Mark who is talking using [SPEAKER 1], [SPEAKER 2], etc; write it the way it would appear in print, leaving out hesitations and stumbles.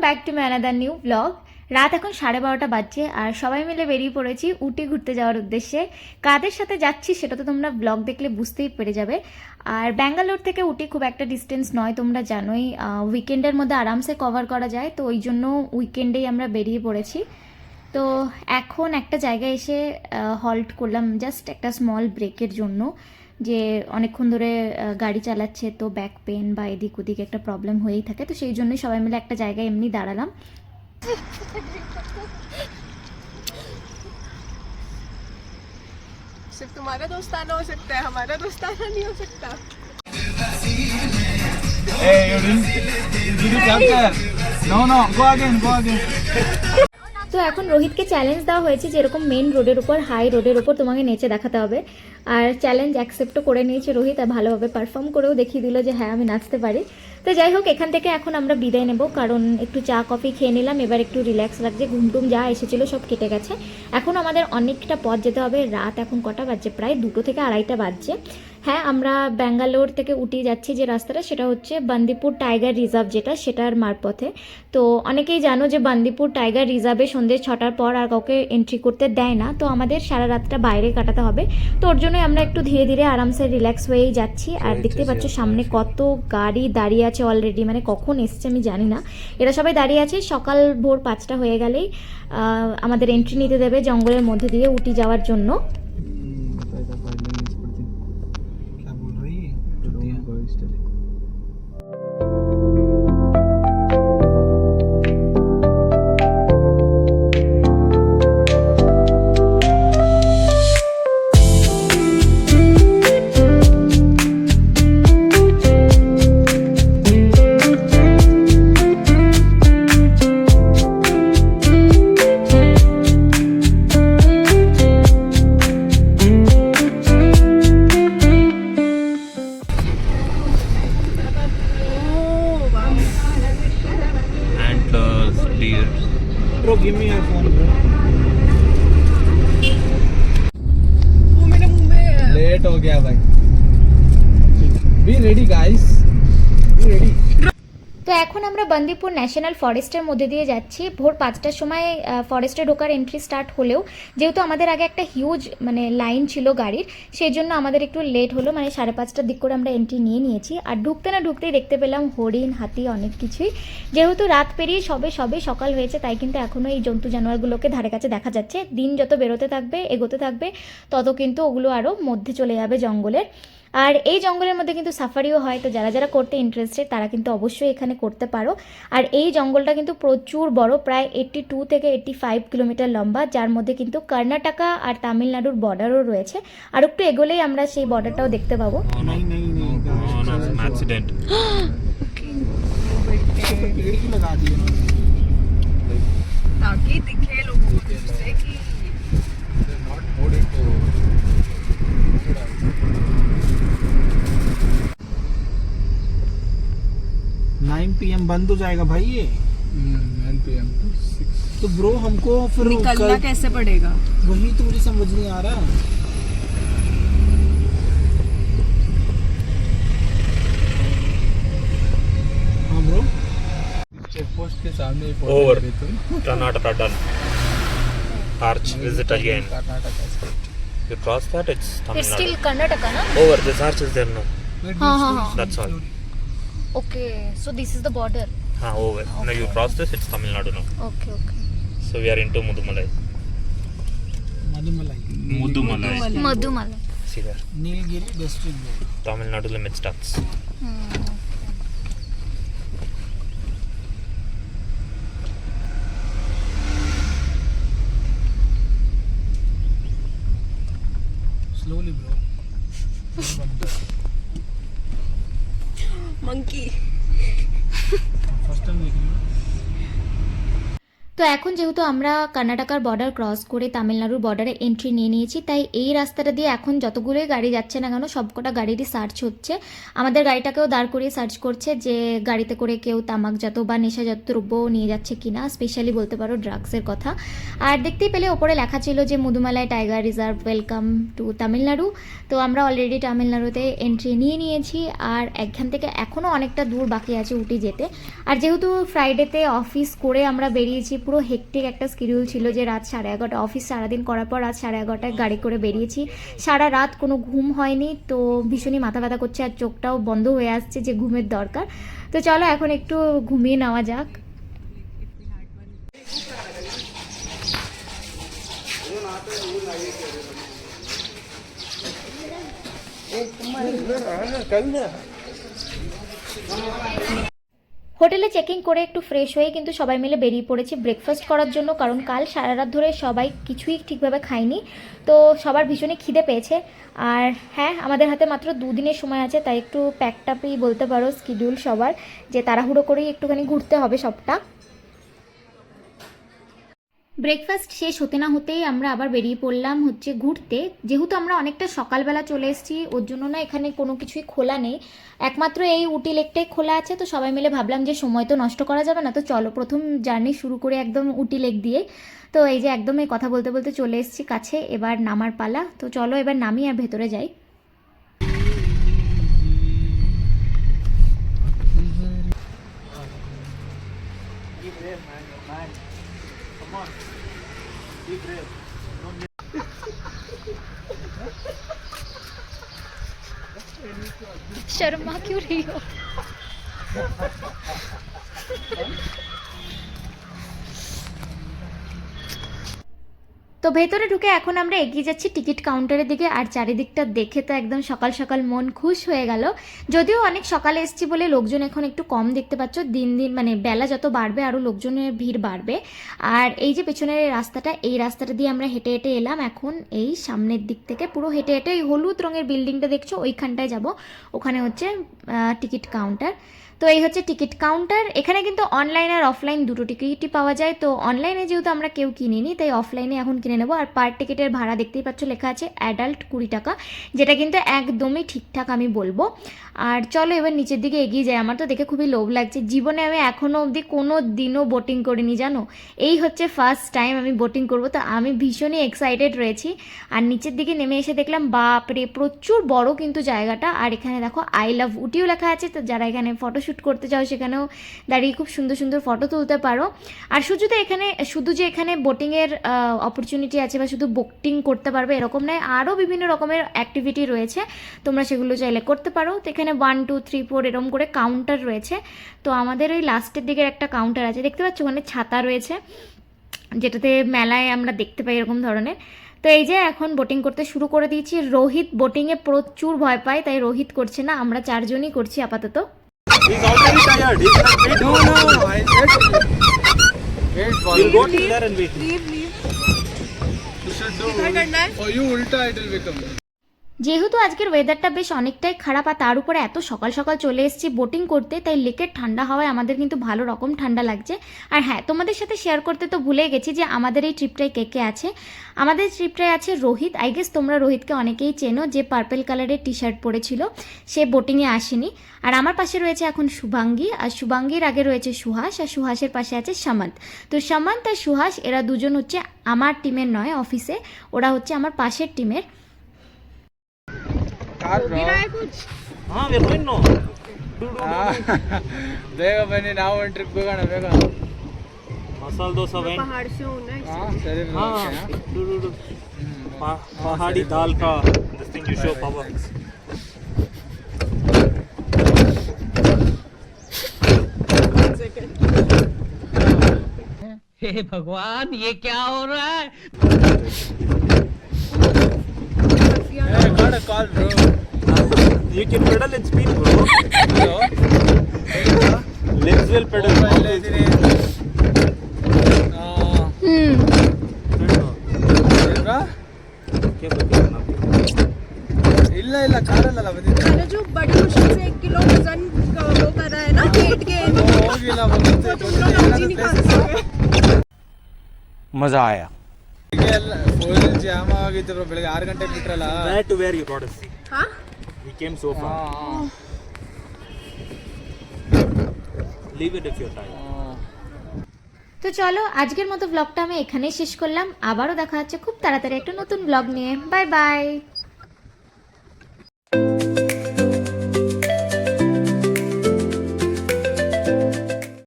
[SPEAKER 1] Back to my another new blog. রাত এখন 12:30 বাজছে আর সবাই মিলে বেরিয়ে পড়েছি উটি ঘুরতে যাওয়ার উদ্দেশ্যে। কাদের সাথে যাচ্ছি সেটা তো তোমরা ব্লগ দেখলে বুঝতেই পেরে যাবে। আর ব্যাঙ্গালোর থেকে উটি খুব একটা ডিস্টেন্স নয়, তোমরা জানোই। উইকেন্ডের মধ্যে আরামসে কভার করা যায়, তো ওই জন্য উইকেন্ডেই আমরা বেরিয়ে পড়েছি। তো এখন একটা জায়গায় এসে হল্ট করলাম, জাস্ট একটা স্মল ব্রেকের জন্য। যে অনেকক্ষণ ধরে গাড়ি চালাচ্ছে, তো ব্যাক পেন বা এদিক ওদিক একটা প্রবলেম হয়েই থাকে, তো সেই জন্যই সবাই মিলে একটা জায়গায় এমনি দাঁড়ালাম।
[SPEAKER 2] सिर्फ तुम्हारा दोस्ताना हो सकता है, हमारा दोस्ताना नहीं हो सकता।
[SPEAKER 3] Hey, you did you capture? No, go again.
[SPEAKER 1] তো এখন রোহিতকে চ্যালেঞ্জ দেওয়া হয়েছে যে এরকম মেন রোডের উপর, হাই রোডের উপর তোমাকে নেচে দেখাতে হবে। আর চ্যালেঞ্জ অ্যাকসেপ্টও করে নিয়েছে রোহিত, আর ভালোভাবে পারফর্ম করেও দেখিয়ে দিল যে হ্যাঁ আমি নাচতে পারি। তো যাই হোক, এখান থেকে এখন আমরা বিদায় নেব, কারণ একটু চা কফি খেয়ে নিলাম, এবার একটু রিল্যাক্স লাগছে, ঘুমটুম যা এসেছিলো সব কেটে গেছে। এখন আমাদের অনেকটা পথ যেতে হবে। রাত এখন কটা বাজছে? প্রায় 2 থেকে 2:30 বাজছে। হ্যাঁ, আমরা ব্যাঙ্গালোর থেকে উটি যাচ্ছি যে রাস্তাটা, সেটা হচ্ছে বান্দিপুর টাইগার রিজার্ভ, যেটা সেটার মারপথে। তো অনেকেই জানো যে বান্দিপুর টাইগার রিজার্ভে সন্ধ্যে 6টার পর আর কাউকে এন্ট্রি করতে দেয় না, তো আমাদের সারা রাতটা বাইরে কাটাতে হবে। তো ওর জন্যই আমরা একটু ধীরে ধীরে আরামসে রিল্যাক্স হয়েই যাচ্ছি। আর দেখতে পাচ্ছ সামনে কত গাড়ি দাঁড়িয়ে আছে অলরেডি, মানে কখন এসছে আমি জানি না। এরা সবাই দাঁড়িয়ে আছে, সকাল ভোর 5টা হয়ে গেলেই আমাদের এন্ট্রি নিতে দেবে জঙ্গলের মধ্যে দিয়ে উটি যাওয়ার জন্য।
[SPEAKER 3] Bro, give me your phone, bro.
[SPEAKER 2] वो मेरे मुंह में है।
[SPEAKER 3] Late हो गया भाई. Be ready, guys. Be ready.
[SPEAKER 1] তো এখন আমরা বান্দিপুর ন্যাশনাল ফরেস্টের মধ্যে দিয়ে যাচ্ছি। ভোর 5টার সময় ফরেস্টে ঢোকার এন্ট্রি স্টার্ট হলেও যেহেতু আমাদের আগে একটা হিউজ লাইন ছিল গাড়ির, সেই জন্য আমাদের একটু লেট হলো, 5:30টার দিক করে আমরা এন্ট্রি নিয়ে নিয়েছি। আর ঢুকতে না ঢুকতেই দেখতে পেলাম হরিণ, হাতি, অনেক কিছুই। যেহেতু রাত পেরিয়ে সবে সকাল হয়েছে, তাই কিন্তু এখনও এই জন্তু জানোয়ারগুলোকে ধারে কাছে দেখা যাচ্ছে। দিন যত বেরোতে থাকবে, এগোতে থাকবে, তত কিন্তু ওগুলো আরও মধ্যে চলে যাবে জঙ্গলের। আর এই জঙ্গলের মধ্যে কিন্তু সাফারিও হয়, তো যারা যারা করতে ইন্টারেস্টেড তারা কিন্তু অবশ্যই এখানে করতে পারো। আর এই জঙ্গলটা কিন্তু প্রচুর বড়, প্রায় 82 থেকে 85 কিলোমিটার লম্বা, যার মধ্যে কিন্তু কর্ণাটকা আর তামিলনাড়ুর বর্ডারও রয়েছে। আর একটু এগোলেই আমরা সেই বর্ডারটাও দেখতে পাবো।
[SPEAKER 2] ताकि दिखे लोगों को जिससे कि
[SPEAKER 3] 9 PM बंद हो जाएगा भाई ये. 9 PM to 6. तो ब्रो हमको फिर
[SPEAKER 2] निकलना कैसे पड़ेगा?
[SPEAKER 3] वही तो मुझे समझ नहीं आ रहा. हाँ ब्रो, चेक पोस्ट के सामने
[SPEAKER 4] Over. Karnataka done. Arch visit again. You cross that, it's Tamil Nadu.
[SPEAKER 1] Karnataka না?
[SPEAKER 4] Over, this arch is there now.
[SPEAKER 1] हाँ.
[SPEAKER 4] That's all.
[SPEAKER 1] Okay, so this is the border.
[SPEAKER 4] Over. Now you cross this, it's Tamil Nadu now.
[SPEAKER 1] Okay.
[SPEAKER 4] So we are into Mudumalai.
[SPEAKER 1] Madhumalai.
[SPEAKER 4] See there.
[SPEAKER 3] Nilgiri district board.
[SPEAKER 4] Tamil Nadu limit starts.
[SPEAKER 3] Slowly bro.
[SPEAKER 2] Monkey
[SPEAKER 3] First time देख रही हूँ.
[SPEAKER 1] তো এখন যেহেতু আমরা কর্ণাটকার border cross করে তামিলনাড়ুর বর্ডারে এন্ট্রি নিয়ে নিয়েছি, তাই এই রাস্তাটা দিয়ে এখন যতগুলোই গাড়ি যাচ্ছে না কেন সবকটা গাড়িরই সার্চ হচ্ছে। আমাদের গাড়িটাকেও দাঁড় করিয়ে সার্চ করছে যে গাড়িতে করে কেউ তামাকজাত বা নেশাজাত দ্রব্য নিয়ে যাচ্ছে কিনা, স্পেশালি বলতে পারো ড্রাগসের কথা। আর দেখতেই পেলে ওপরে লেখা ছিল যে Mudumalai tiger reserve welcome to Tamil Nadu. তো আমরা অলরেডি তামিলনাড়ুতে এন্ট্রি নিয়ে নিয়েছি, আর এখান থেকে এখনও অনেকটা দূর বাকি আছে উটি যেতে। আর যেহেতু ফ্রাইডেতে অফিস করে আমরা বেরিয়েছি, পুরো হেক্টিক একটা শিডিউল ছিল যে রাত 11:30 অফিস সারাদিন করার পর রাত 11:30 গাড়ি করে বেরিয়েছি, সারা রাত কোনো ঘুম হয়নি, তো ভীষণই মাথা ব্যথা করছে আর চোখটাও বন্ধ হয়ে আসছে যে ঘুমের দরকার। তো চলো এখন একটু ঘুমিয়ে নেওয়া যাক। হোটেলে চেকিং করে একটু ফ্রেশ হয়ে কিন্তু সবাই মিলে বেরিয়ে পড়েছি ব্রেকফাস্ট করার জন্য, কারণ কাল সারা রাত ধরে সবাই কিছুই ঠিকভাবে খায়নি, তো সবার ভীষণই খিদে পেয়েছে। আর হ্যাঁ, আমাদের হাতে মাত্র 2 দিনের সময় আছে, তাই একটু প্যাকটাপই বলতে পারো শিডিউল সবার, যে তাড়াহুড়ো করেই একটুখানি ঘুরতে হবে সবটা। ব্রেকফাস্ট শেষ হতে না হতেই আমরা আবার বেরিয়ে পড়লাম হচ্ছে ঘুরতে। যেহেতু আমরা অনেকটা সকালবেলা চলে এসেছি, ওর জন্য না এখানে কোনো কিছুই খোলা নেই, একমাত্র এই উটি লেকটাই খোলা আছে। তো সবাই মিলে ভাবলাম যে সময় তো নষ্ট করা যাবে না, তো চলো প্রথম জার্নি শুরু করে একদম উটি লেক দিয়ে। তো এই যে একদম এই কথা বলতে বলতে চলে এসেছি কাছে, এবার নামার পালা। তো চলো এবার নামি আর ভেতরে যাই। शर्मा क्यों रही हो? তো ভেতরে ঢুকে এখন আমরা এগিয়ে যাচ্ছি টিকিট কাউন্টারের দিকে, আর চারিদিকটা দেখে তো একদম সকাল সকাল মন খুশ হয়ে গেল। যদিও অনেক সকালে এসেছি বলে লোকজন এখন একটু কম দেখতে পাচ্ছ, দিন দিন মানে বেলা যত বাড়বে আরও লোকজনের ভিড় বাড়বে। আর এই যে পেছনের রাস্তাটা, এই রাস্তাটা দিয়ে আমরা হেঁটে হেঁটে এলাম এখন এই সামনের দিক থেকে, পুরো হেঁটে হেঁটে ওই হলুদ রঙের বিল্ডিংটা দেখছো ওইখানটায় যাব, ওখানে হচ্ছে টিকিট কাউন্টার। তো এই হচ্ছে টিকিট কাউন্টার। এখানে কিন্তু অনলাইন আর অফলাইন দুটো টিকিটই পাওয়া যায়। তো অনলাইনে যেহেতু আমরা কেউ কিনিনি, তাই অফলাইনে এখন কিনে নেবো। আর পার টিকিটের ভাড়া দেখতেই পাচ্ছ লেখা আছে অ্যাডাল্ট 20 টাকা, যেটা কিন্তু একদমই ঠিকঠাক আমি বলবো। আর চলো এবার নিচের দিকে এগিয়ে যাই। আমার তো দেখে খুবই লোভ লাগছে, জীবনে আমি এখনও অবধি কোনো দিনও বোটিং করিনি জানো, এই হচ্ছে ফার্স্ট টাইম আমি বোটিং করবো, তো আমি ভীষণই এক্সাইটেড রয়েছি। আর নিচের দিকে নেমে এসে দেখলাম বাপরে প্রচুর বড় কিন্তু জায়গাটা, আর এখানে দেখো আই লাভ উটিও লেখা আছে, তো যারা এখানে ফটোশ্যুট করতে চাও সেখানেও দাঁড়িয়ে খুব সুন্দর সুন্দর ফটো তুলতে পারো। আর শুধু যে এখানে বোটিংয়ের অপরচুনিটি আছে বা শুধু বোটিং করতে পারবে এরকম নয়, আরও বিভিন্ন রকমের অ্যাক্টিভিটি রয়েছে, তোমরা সেগুলো চাইলে করতে পারো। তো এখানে 1 2 3 4 এরকম করে কাউন্টার রয়েছে। তো আমাদের ওই লাস্টের দিকের একটা কাউন্টার আছে, দেখতে পাচ্ছ ওখানে ছাতা রয়েছে, যেটাতে মেলায় আমরা দেখতে পাই এরকম ধরনের। তো এই যে এখন বোটিং করতে শুরু করে দিয়েছি। রোহিত বোটিংয়ে প্রচুর ভয় পায়, তাই রোহিত করছে না, আমরা 4 জনই করছি আপাতত।
[SPEAKER 4] He's already tired. He's like, wait.
[SPEAKER 3] No, I just wait for
[SPEAKER 4] We'll go to there and wait.
[SPEAKER 2] Leave
[SPEAKER 3] You should do.
[SPEAKER 2] इधर करना है।
[SPEAKER 3] For you, ulta it will become.
[SPEAKER 1] যেহেতু আজকের ওয়েদারটা বেশ অনেকটাই খারাপ, আর তার উপরে এত সকাল সকাল চলে এসেছি বোটিং করতে, তাই লেকের ঠান্ডা হাওয়ায় আমাদের কিন্তু ভালো রকম ঠান্ডা লাগছে। আর হ্যাঁ, তোমাদের সাথে শেয়ার করতে তো ভুলে গেছি যে আমাদের এই ট্রিপটায় কে কে আছে। আমাদের ট্রিপটায় আছে রোহিত, আই গেস তোমরা রোহিতকে অনেকেই চেনো, যে পার্পল কালারের টি শার্ট পরেছিল, সে বোটিংয়ে আসেনি। আর আমার পাশে রয়েছে এখন শুভাঙ্গী, আর শুভাঙ্গীর আগে রয়েছে সুহাস, আর সুহাসের পাশে আছে সামন্ত। তো সামন্ত আর সুহাস এরা দুজন হচ্ছে আমার টিমের নয় অফিসে, ওরা হচ্ছে আমার পাশের টিমের।
[SPEAKER 3] Car, bro.
[SPEAKER 2] गिरा है कुछ।
[SPEAKER 4] हाँ, we're going now.
[SPEAKER 3] ಬೇಗ ಬನ್ನಿ, ನಾವು ಒಂದು ಟ್ರಿಪ್ ಹೋಗೋಣ ಬೇಗ.
[SPEAKER 4] मसाल डोसा वैन.
[SPEAKER 2] पहाड़ से होना है।
[SPEAKER 3] हाँ सರಿ
[SPEAKER 4] हाँ, do. पहाड़ी दाल का this thing you show power.
[SPEAKER 5] हे भगवान, ये क्या हो रहा है?
[SPEAKER 3] Hey, got a call, bro.
[SPEAKER 4] You can pedal in speed, bro.
[SPEAKER 3] Hello.
[SPEAKER 4] Legs will pedal.
[SPEAKER 3] ಇಲ್ಲ ಇದೀನಿ. ಇಲ್ವಾ? ಇಲ್ಲ ಕಾರಲ್ಲ ಬಂದಿದ್ದೆ.
[SPEAKER 2] मैंने जो बड़ी मुश्किल से 1 किलो वजन वो कर रहा है ना, वेट गेन,
[SPEAKER 3] ಹೋಗಿಲ್ಲ ಬಂದಿದ್ದೆ.
[SPEAKER 2] तो तुम लोग आज ही नहीं खा सकते।
[SPEAKER 6] मजा आया
[SPEAKER 3] ಫುಲ್ ಜಾಮ್ ಆಗಿತ್ತು ಬ್ರೋ ಬೆಳಗ್ಗೆ 6 ಗಂಟೆಗೆ ಬಿಟ್ರಲ್ಲ
[SPEAKER 4] Where to where you brought us?
[SPEAKER 2] हाँ
[SPEAKER 4] We came so far. Leave it if you're tired.
[SPEAKER 1] তো চলো আজকের মতো ব্লগটা আমি এখানেই শেষ করলাম, আবারও দেখা হচ্ছে খুব তাড়াতাড়ি একটা নতুন ব্লগ নিয়ে। Bye bye.